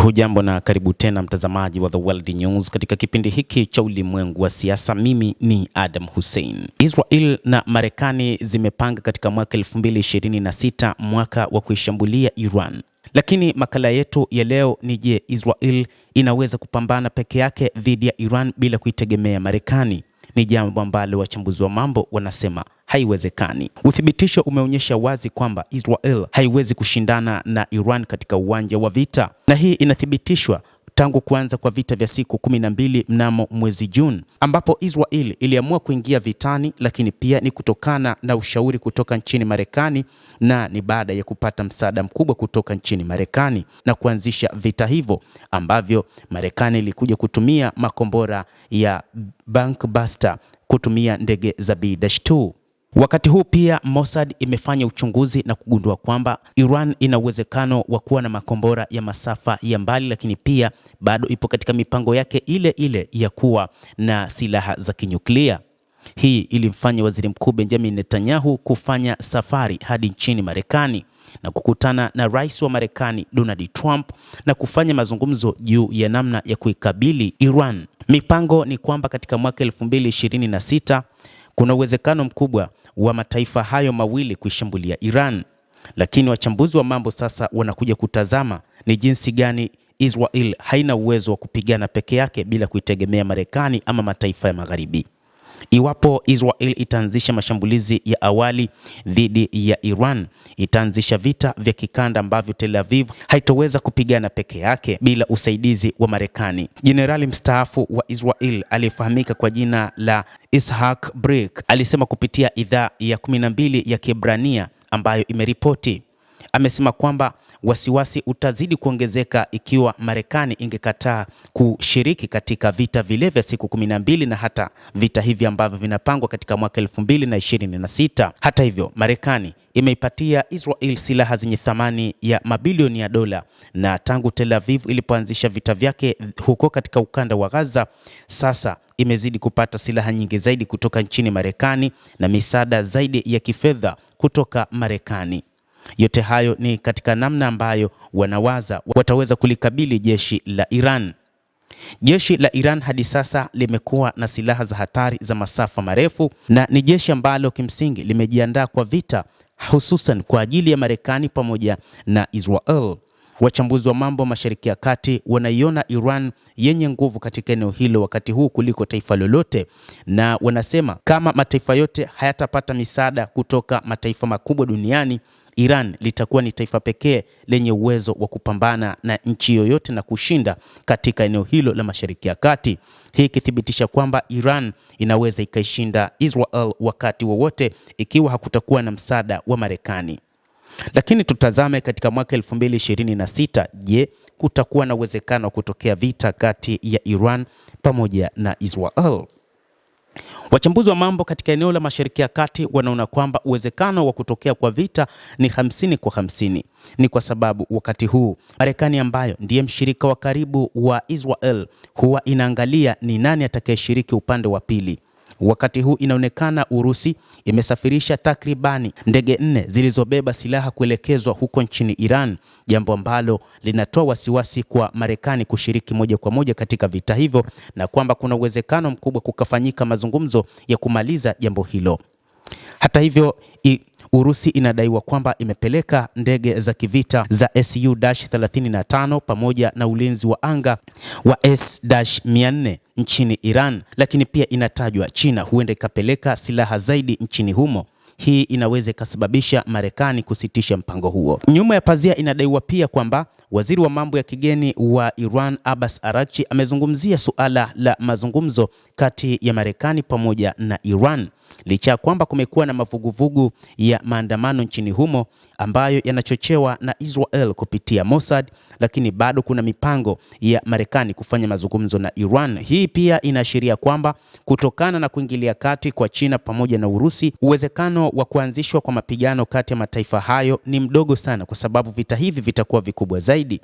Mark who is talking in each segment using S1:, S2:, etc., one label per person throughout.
S1: Hujambo na karibu tena mtazamaji wa The World News katika kipindi hiki cha ulimwengu wa siasa. Mimi ni Adam Hussein. Israel na Marekani zimepanga katika mwaka 2026 mwaka wa kuishambulia Iran. Lakini makala yetu ya leo ni je, Israel inaweza kupambana peke yake dhidi ya Iran bila kuitegemea Marekani? Ni jambo ambalo wachambuzi wa mambo wanasema haiwezekani. Uthibitisho umeonyesha wazi kwamba Israel haiwezi kushindana na Iran katika uwanja wa vita, na hii inathibitishwa tangu kuanza kwa vita vya siku 12 mnamo mwezi Juni, ambapo Israel iliamua kuingia vitani, lakini pia ni kutokana na ushauri kutoka nchini Marekani, na ni baada ya kupata msaada mkubwa kutoka nchini Marekani na kuanzisha vita hivyo ambavyo Marekani ilikuja kutumia makombora ya Buster kutumia ndege za B-2. Wakati huu pia Mossad imefanya uchunguzi na kugundua kwamba Iran ina uwezekano wa kuwa na makombora ya masafa ya mbali, lakini pia bado ipo katika mipango yake ile ile ya kuwa na silaha za kinyuklia. Hii ilimfanya Waziri Mkuu Benjamin Netanyahu kufanya safari hadi nchini Marekani na kukutana na Rais wa Marekani Donald Trump na kufanya mazungumzo juu ya namna ya kuikabili Iran. Mipango ni kwamba katika mwaka 2026 kuna uwezekano mkubwa wa mataifa hayo mawili kuishambulia Iran. Lakini wachambuzi wa mambo sasa wanakuja kutazama ni jinsi gani Israel haina uwezo wa kupigana peke yake bila kuitegemea Marekani ama mataifa ya Magharibi. Iwapo Israel itaanzisha mashambulizi ya awali dhidi ya Iran, itaanzisha vita vya kikanda ambavyo Tel Aviv haitoweza kupigana peke yake bila usaidizi wa Marekani. Jenerali mstaafu wa Israel aliyefahamika kwa jina la Ishak Brik alisema kupitia idhaa ya 12 ya Kiebrania ambayo imeripoti, amesema kwamba wasiwasi utazidi kuongezeka ikiwa Marekani ingekataa kushiriki katika vita vile vya siku 12 na hata vita hivi ambavyo vinapangwa katika mwaka 2026. Hata hivyo, Marekani imeipatia Israel silaha zenye thamani ya mabilioni ya dola, na tangu Tel Aviv ilipoanzisha vita vyake huko katika ukanda wa Gaza, sasa imezidi kupata silaha nyingi zaidi kutoka nchini Marekani na misaada zaidi ya kifedha kutoka Marekani. Yote hayo ni katika namna ambayo wanawaza wataweza kulikabili jeshi la Iran. Jeshi la Iran hadi sasa limekuwa na silaha za hatari za masafa marefu na ni jeshi ambalo kimsingi limejiandaa kwa vita, hususan kwa ajili ya Marekani pamoja na Israel. Wachambuzi wa mambo Mashariki ya Kati wanaiona Iran yenye nguvu katika eneo hilo wakati huu kuliko taifa lolote, na wanasema kama mataifa yote hayatapata misaada kutoka mataifa makubwa duniani, Iran litakuwa ni taifa pekee lenye uwezo wa kupambana na nchi yoyote na kushinda katika eneo hilo la Mashariki ya Kati. Hii ikithibitisha kwamba Iran inaweza ikaishinda Israel wakati wowote ikiwa hakutakuwa na msaada wa Marekani. Lakini tutazame katika mwaka 2026, je, kutakuwa na uwezekano wa kutokea vita kati ya Iran pamoja na Israel? Wachambuzi wa mambo katika eneo la Mashariki ya Kati wanaona kwamba uwezekano wa kutokea kwa vita ni 50-50. Ni kwa sababu wakati huu Marekani ambayo ndiye mshirika wa karibu wa Israel huwa inaangalia ni nani atakayeshiriki upande wa pili. Wakati huu inaonekana Urusi imesafirisha takribani ndege 4 zilizobeba silaha kuelekezwa huko nchini Iran, jambo ambalo linatoa wasiwasi kwa Marekani kushiriki moja kwa moja katika vita hivyo, na kwamba kuna uwezekano mkubwa kukafanyika mazungumzo ya kumaliza jambo hilo. Hata hivyo, Urusi inadaiwa kwamba imepeleka ndege za kivita za Su-35 pamoja na ulinzi wa anga wa S-400 nchini Iran, lakini pia inatajwa China huenda ikapeleka silaha zaidi nchini humo. Hii inaweza ikasababisha Marekani kusitisha mpango huo. Nyuma ya pazia inadaiwa pia kwamba waziri wa mambo ya kigeni wa Iran Abbas Araghchi amezungumzia suala la mazungumzo kati ya Marekani pamoja na Iran, licha ya kwamba kumekuwa na mavuguvugu ya maandamano nchini humo ambayo yanachochewa na Israel kupitia Mossad, lakini bado kuna mipango ya Marekani kufanya mazungumzo na Iran. Hii pia inaashiria kwamba kutokana na kuingilia kati kwa China pamoja na Urusi, uwezekano wa kuanzishwa kwa mapigano kati ya mataifa hayo ni mdogo sana, kwa sababu vita hivi vitakuwa vikubwa zaidi.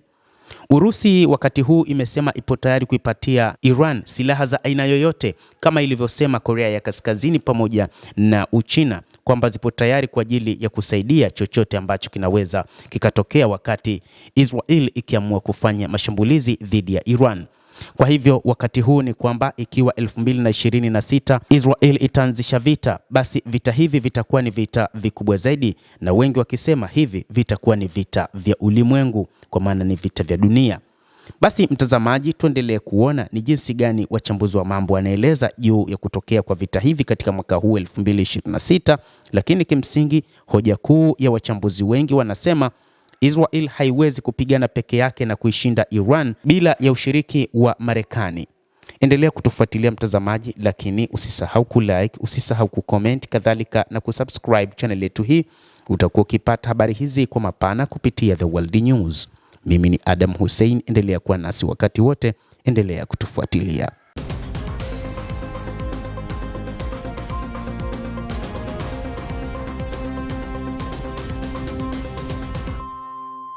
S1: Urusi wakati huu imesema ipo tayari kuipatia Iran silaha za aina yoyote kama ilivyosema Korea ya Kaskazini pamoja na Uchina kwamba zipo tayari kwa ajili ya kusaidia chochote ambacho kinaweza kikatokea wakati Israel ikiamua kufanya mashambulizi dhidi ya Iran. Kwa hivyo wakati huu ni kwamba ikiwa 2026 Israel itaanzisha vita, basi vita hivi vitakuwa ni vita vikubwa zaidi, na wengi wakisema hivi vitakuwa ni vita vya ulimwengu, kwa maana ni vita vya dunia. Basi mtazamaji, tuendelee kuona ni jinsi gani wachambuzi wa mambo wanaeleza juu ya kutokea kwa vita hivi katika mwaka huu 2026, lakini kimsingi hoja kuu ya wachambuzi wengi wanasema Israel haiwezi kupigana peke yake na kuishinda Iran bila ya ushiriki wa Marekani. Endelea kutufuatilia mtazamaji, lakini usisahau kulike, usisahau kucomment, kadhalika na kusubscribe channel yetu hii. Utakuwa ukipata habari hizi kwa mapana kupitia The World News. Mimi ni Adam Hussein, endelea kuwa nasi wakati wote, endelea kutufuatilia.